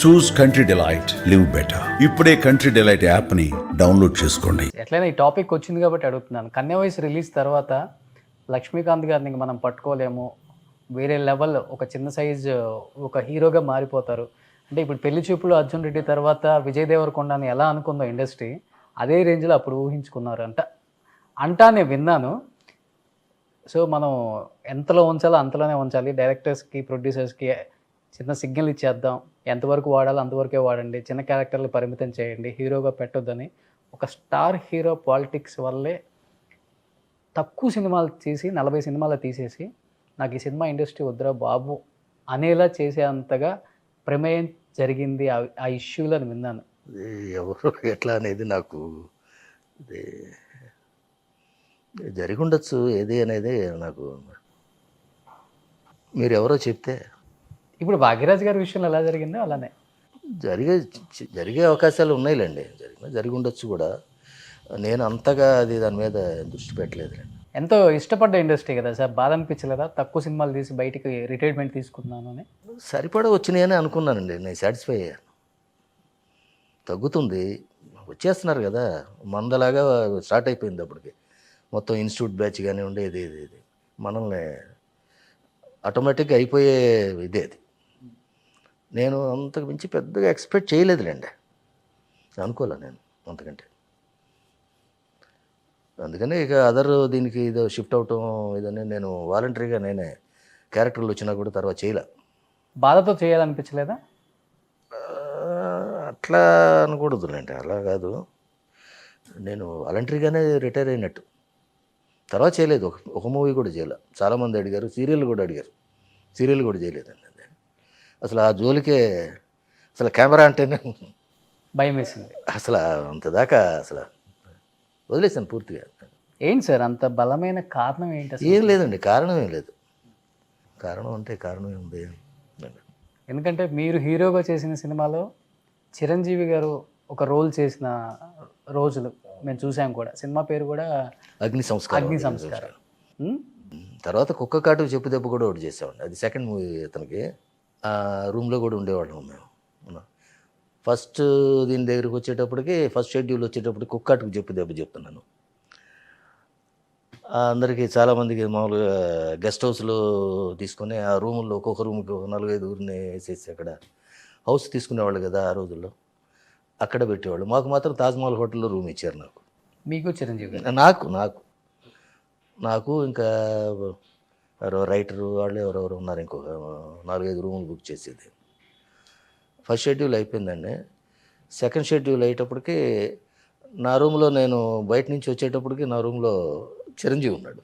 చూస్ country delight live better. ఇప్పుడే country delight app ని download చేసుకోండి. ఎట్లయినా ఈ టాపిక్ వచ్చింది కాబట్టి అడుగుతున్నాను. కన్య వయసు రిలీజ్ తర్వాత లక్ష్మీకాంత్ గారిని ఇంక మనం పట్టుకోలేము, వేరే లెవెల్, ఒక చిన్న సైజు ఒక హీరోగా మారిపోతారు అంటే, ఇప్పుడు పెళ్లి చూపులు అర్జున్ రెడ్డి తర్వాత విజయ్ దేవరకొండని ఎలా అనుకుందో ఇండస్ట్రీ, అదే రేంజ్లో అప్పుడు ఊహించుకున్నారు అంటా నేను విన్నాను. సో మనం ఎంతలో ఉంచాలో అంతలోనే ఉంచాలి. డైరెక్టర్స్కి, ప్రొడ్యూసర్స్కి చిన్న సిగ్నల్ ఇచ్చేద్దాం, ఎంతవరకు వాడాలో అంతవరకే వాడండి, చిన్న క్యారెక్టర్లు పరిమితం చేయండి, హీరోగా పెట్టొద్దని. ఒక స్టార్ హీరో పాలిటిక్స్ వల్లే తక్కువ సినిమాలు తీసి 40 సినిమాలు తీసేసి నాకు ఈ సినిమా ఇండస్ట్రీ వద్దురా బాబు అనేలా చేసేంతగా ప్రమేయం జరిగింది ఆ ఇష్యూలో అని విన్నాను. ఎవరు ఎట్లా అనేది నాకు జరిగి ఉండొచ్చు, ఏది అనేది నాకు మీరు ఎవరో చెప్తే. ఇప్పుడు భాగ్యరాజ్ గారి విషయంలో ఎలా జరిగిందో అలానే జరిగే అవకాశాలు ఉన్నాయిలేండి, జరిగి ఉండొచ్చు కూడా. నేను అంతగా దాని మీద దృష్టి పెట్టలేదులేండి. ఎంతో ఇష్టపడ్డ ఇండస్ట్రీ కదా సార్, బాధ అనిపించలేదా తక్కువ సినిమాలు తీసి బయటికి రిటైర్మెంట్ తీసుకున్నాను అని? సరిపడా వచ్చినాయని అనుకున్నానండి, నేను సాటిస్ఫై అయ్యాను. తగ్గుతుంది, వచ్చేస్తున్నారు కదా, మందలాగా స్టార్ట్ అయిపోయింది అప్పటికి. మొత్తం ఇన్స్టిట్యూట్ బ్యాచ్ కానీ ఉండేది ఇది మనల్ని ఆటోమేటిక్గా అయిపోయే ఇదే అది. నేను అంతకు మించి పెద్దగా ఎక్స్పెక్ట్ చేయలేదులేండి, అనుకోలే నేను అంతకంటే. అందుకని ఇక దీనికి ఇదో షిఫ్ట్ అవటం ఇదని నేను వాలంటరీగా నేనే క్యారెక్టర్లు వచ్చినా కూడా తర్వాత చేయలే. బాధతో చేయాలనిపించలేదా? అట్లా అనకూడదులేండి, అలా కాదు. నేను వాలంటరీగానే రిటైర్ అయినట్టు. తర్వాత చేయలేదు, ఒక మూవీ కూడా చేయలే. చాలామంది అడిగారు, సీరియల్ కూడా అడిగారు, సీరియల్ కూడా చేయలేదండి. అసలు ఆ జోలికే, అసలు కెమెరా అంటేనే భయం వేసింది. అసలు అంత దాకా అసలు వదిలేసాను పూర్తిగా. ఏంటి సార్ అంత బలమైన కారణం ఏంటి అసలు? ఏం లేదండి, కారణం ఏం లేదు. కారణం అంటే కారణం ఏముంది? ఎందుకంటే మీరు హీరోగా చేసిన సినిమాలో చిరంజీవి గారు ఒక రోల్ చేసిన రోజులు మేము చూసాం కూడా. సినిమా పేరు కూడా అగ్ని సంస్కారం. తర్వాత కుక్క కాటుకు చెప్పు దెబ్బ కూడా ఒకటి చేసామండి, అది సెకండ్ మూవీ. అతనికి రూమ్లో కూడా ఉండేవాళ్ళం మేము. ఫస్ట్ దీని దగ్గరికి వచ్చేటప్పటికి, ఫస్ట్ షెడ్యూల్ వచ్చేటప్పటికి కుక్కాటుకు చెప్పు దెబ్బ చెప్తున్నాను అందరికీ. చాలామందికి మామూలుగా గెస్ట్ హౌస్లో తీసుకొని ఆ రూముల్లో ఒక్కొక్క రూమ్కి 4-5 వేసేసి అక్కడ హౌస్ తీసుకునేవాళ్ళు కదా ఆ రోజుల్లో, అక్కడ పెట్టేవాళ్ళు. మాకు మాత్రం తాజ్మహల్ హోటల్లో రూమ్ ఇచ్చారు నాకు. మీకు చిరంజీవి గారు? నాకు ఇంకా రైటరు వాళ్ళు ఎవరెవరు ఉన్నారు, ఇంకొక 4-5 రూములు బుక్ చేసేది. ఫస్ట్ షెడ్యూల్ అయిపోయిందండి. సెకండ్ షెడ్యూల్ అయ్యేటప్పటికి నా రూమ్లో, నేను బయట నుంచి వచ్చేటప్పటికి నా రూమ్లో చిరంజీవి ఉన్నాడు.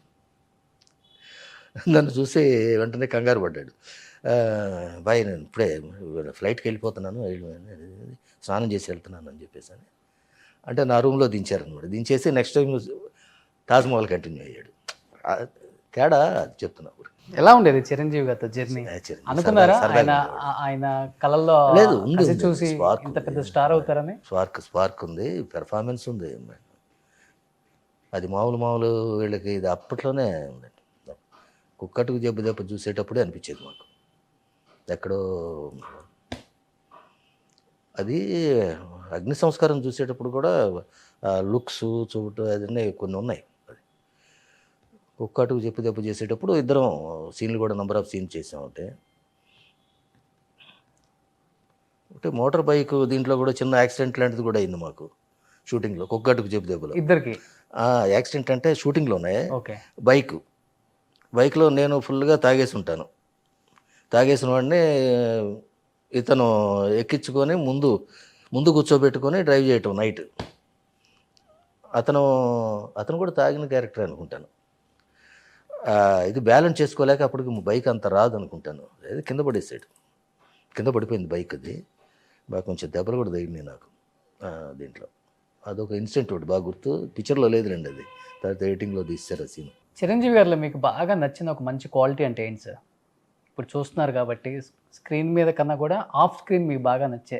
నన్ను చూసి వెంటనే కంగారు పడ్డాడు. బాయ్ నేను ఇప్పుడే ఫ్లైట్కి వెళ్ళిపోతున్నాను, స్నానం చేసి వెళ్తున్నాను అని చెప్పేసి అని అంటే నా రూమ్లో దించారనమాట. దించేసి నెక్స్ట్ టైం తాజ్మహల్ కంటిన్యూ అయ్యాడు. తేడా చెప్తున్నా. ఎలా ఉండేది చిరంజీవి గారితో జర్నీ? అనుకున్నారా ఆయన కళల్లో లేదు చూసి ఇంత పెద్ద స్టార్ అవుతారని? స్పార్క్ ఉంది, పెర్ఫార్మెన్స్ ఉంది. అది మామూలు వీళ్ళకి ఇది అప్పట్లోనే ఉందండి. కుక్కటుకు దెబ్బ చూసేటప్పుడే అనిపించేది మాకు ఎక్కడో. అది అగ్ని సంస్కారం చూసేటప్పుడు కూడా లుక్స్ చూడటం అదన్నీ కొన్ని ఉన్నాయి. అది కుక్కటుకు దెబ్బ చేసేటప్పుడు ఇద్దరం సీన్లు కూడా నెంబర్ ఆఫ్ సీన్స్ చేసామంటే. అంటే మోటార్ బైక్ దీంట్లో కూడా చిన్న యాక్సిడెంట్ లాంటిది కూడా అయింది మాకు షూటింగ్లో. కుక్కటుకు దెబ్బలో ఇద్దరికి యాక్సిడెంట్ అంటే షూటింగ్లోనే. ఓకే. బైక్లో నేను ఫుల్గా తాగేసి ఉంటాను. తాగేసిన వాడిని ఇతను ఎక్కించుకొని ముందు కూర్చోబెట్టుకొని డ్రైవ్ చేయటం నైట్. అతను కూడా తాగిన క్యారెక్టర్ అనుకుంటాను. ఇది బ్యాలెన్స్ చేసుకోలేక అప్పటికి బైక్ అంత రాదు అనుకుంటాను, అది కింద పడిపోయింది బైక్. అది బాగా కొంచెం దెబ్బలు కూడా తగిలినాయి నాకు దీంట్లో. అదొక ఇన్సిడెంట్ ఒకటి బాగా గుర్తు. పిక్చర్లో లేదులేండి, అది తర్వాత ఎడిటింగ్లో తీస్తారు ఆ సీన్. చిరంజీవి గారిలో మీకు బాగా నచ్చిన ఒక మంచి క్వాలిటీ అంటే ఏంటి సార్? ఇప్పుడు చూస్తున్నారు కాబట్టి స్క్రీన్ మీద కన్నా కూడా ఆఫ్ స్క్రీన్ మీకు బాగా నచ్చే?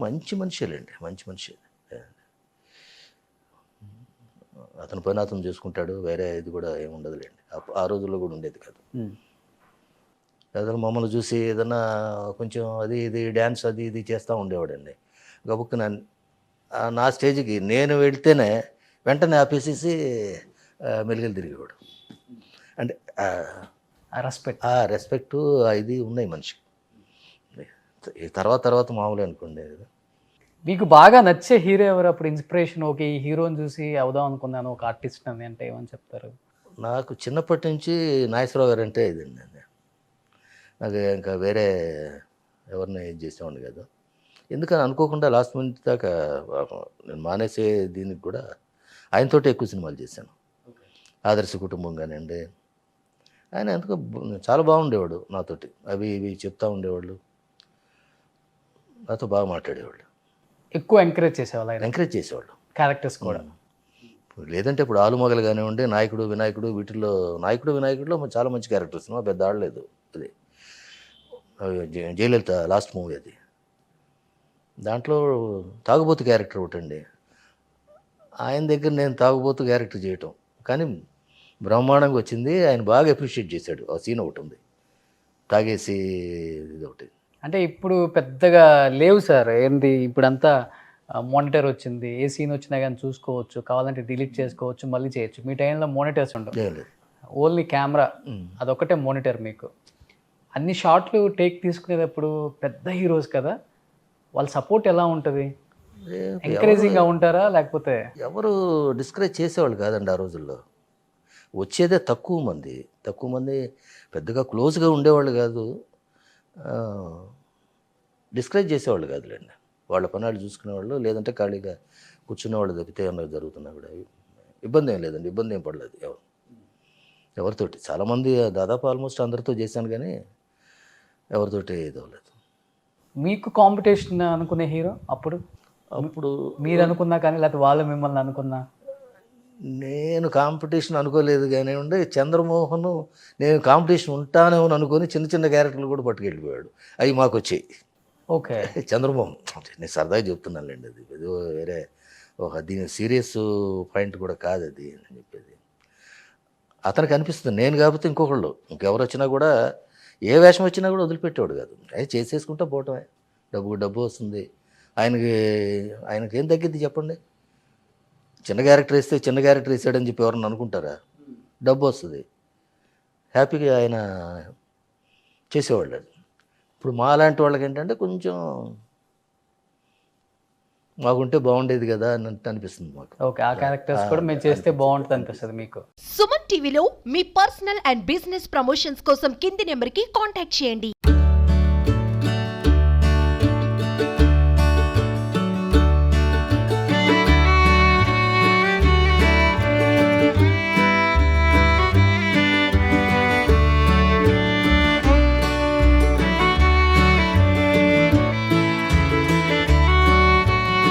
మంచి మనిషిలేండి, మంచి మనిషి. అతని పైన అతను చూసుకుంటాడు, వేరే ఇది కూడా ఏమి ఉండదులేండి. ఆ రోజుల్లో కూడా ఉండేది కాదు. ఏదైనా మమ్మల్ని చూసి ఏదైనా కొంచెం అది ఇది డ్యాన్స్ అది ఇది చేస్తూ ఉండేవాడండి. గబుక్కున నా స్టేజ్కి నేను వెళ్తేనే వెంటనే ఆపేసేసి మెలికలు తిరిగేవాడు. అంటే రెస్పెక్ట్. ఆ రెస్పెక్టు ఇది ఉన్నాయి మనిషికి. ఈ తర్వాత మామూలు అనుకోండి. మీకు బాగా నచ్చే హీరో ఎవరు? అప్పుడు ఇన్స్పిరేషన్ ఓకే ఈ హీరోని చూసి అవుదాం అనుకున్నాను ఒక ఆర్టిస్ట్ అని అంటే ఏమని చెప్తారు? నాకు చిన్నప్పటి నుంచి నాగేశ్వరరావు గారు అంటే ఇదండి. నాకు ఇంకా వేరే ఎవరిని ఇది చేసేవాడిని కాదు. ఎందుకని అనుకోకుండా లాస్ట్ మినిట్ దాకా నేను మానేసే దీనికి కూడా ఆయనతోటే ఎక్కువ సినిమాలు చేశాను. ఆదర్శ కుటుంబం కానివ్వండి, ఆయన ఎందుకో చాలా బాగుండేవాడు నాతోటి. అవి ఇవి చెప్తా ఉండేవాళ్ళు, నాతో బాగా మాట్లాడేవాళ్ళు, ఎక్కువ ఎంకరేజ్ చేసేవాళ్ళు ఆయన ఎంకరేజ్ చేసేవాళ్ళు. క్యారెక్టర్స్ కూడా. లేదంటే ఇప్పుడు ఆలుమగలు కానివ్వండి, నాయకుడు వినాయకుడు, వీటిల్లో నాయకుడు వినాయకుడిలో చాలా మంచి క్యారెక్టర్స్, పెద్ద ఆడలేదు. అది జయలలిత లాస్ట్ మూవీ అది. దాంట్లో తాగుబోతు క్యారెక్టర్ ఒకటండి. ఆయన దగ్గర నేను తాగుబోతు క్యారెక్టర్ చేయటం కానీ బ్రహ్మాండంగా వచ్చింది. ఆయన బాగా అప్రిషియేట్ చేశాడు. ఆ సీన్ ఒకటి ఉంది, తాగేసి ఇది ఒకటి. అంటే ఇప్పుడు పెద్దగా లేవు సార్. ఏంది ఇప్పుడంతా మానిటర్ వచ్చింది, ఏ సీన్ వచ్చినా కానీ చూసుకోవచ్చు, కావాలంటే డిలీట్ చేసుకోవచ్చు, మళ్ళీ చేయొచ్చు. మీ టైంలో మానిటర్స్ ఉండవు, చేయలేదు. ఓన్లీ కెమెరా అదొకటే మానిటర్. మీకు అన్ని షాట్లు టేక్ తీసుకునేటప్పుడు పెద్ద హీరోస్ కదా, వాళ్ళ సపోర్ట్ ఎలా ఉంటుంది? ఎంకరేజింగ్గా ఉంటారా లేకపోతే? ఎవరు డిస్కరేజ్ చేసేవాళ్ళు కాదండి ఆ రోజుల్లో. వచ్చేదే తక్కువ మంది పెద్దగా క్లోజ్గా ఉండేవాళ్ళు కాదు, డిస్కరేజ్ చేసేవాళ్ళు కాదులేండి. వాళ్ళ పనాలు చూసుకునేవాళ్ళు, లేదంటే ఖాళీగా కూర్చునేవాళ్ళు తప్పితే ఏమన్నా జరుగుతున్నా కూడా ఇబ్బంది ఏం లేదండి. ఇబ్బంది ఏం పడలేదు ఎవరితోటి. చాలామంది దాదాపు ఆల్మోస్ట్ అందరితో చేశాను కానీ ఎవరితోటి ఇది అవ్వలేదు. మీకు కాంపిటీషన్ అనుకునే హీరో అప్పుడు మీరు అనుకున్నా కానీ లేకపోతే వాళ్ళు మిమ్మల్ని అనుకున్నా? నేను కాంపిటీషన్ అనుకోలేదు కానీ ఉండే చంద్రమోహన్ నేను కాంపిటీషన్ ఉంటానేమో అనుకొని చిన్న చిన్న క్యారెక్టర్లు కూడా పట్టుకెళ్ళిపోయాడు. అవి మాకు వచ్చాయి. ఓకే. చంద్రమోహన్ నేను సరదాగా చెప్తున్నానులేండి, అది ఏదో వేరే దీని సీరియస్ పాయింట్ కూడా కాదు అది అని చెప్పేది. అతనికి అనిపిస్తుంది నేను కాకపోతే ఇంకొకళ్ళు ఇంకెవరు వచ్చినా కూడా ఏ వేషం వచ్చినా కూడా వదిలిపెట్టేవాడు కాదు. అది చేసేసుకుంటా పోవటమే. డబ్బు వస్తుంది ఆయనకి ఏం తగ్గిద్ది చెప్పండి? చిన్న క్యారెక్టర్ వేస్తే చిన్న క్యారెక్టర్ వేసాడని చెప్పి ఎవరన్నా అనుకుంటారా? డబ్బు వస్తుంది, హ్యాపీగా ఆయన చేసేవాళ్ళు. ఇప్పుడు మా లాంటి వాళ్ళకి ఏంటంటే కొంచెం మాకుంటే బాగుండేది కదా అని అనిపిస్తుంది మాకు. ఓకే, ఆ క్యారెక్టర్స్ కూడా మేము చేస్తే బాగుంటుంది అనిపిస్తుంది మీకు. సుమన్ టీవీలో మీ పర్సనల్ అండ్ బిజినెస్ ప్రమోషన్స్ కోసం కింది నెంబర్కి కాంటాక్ట్ చేయండి.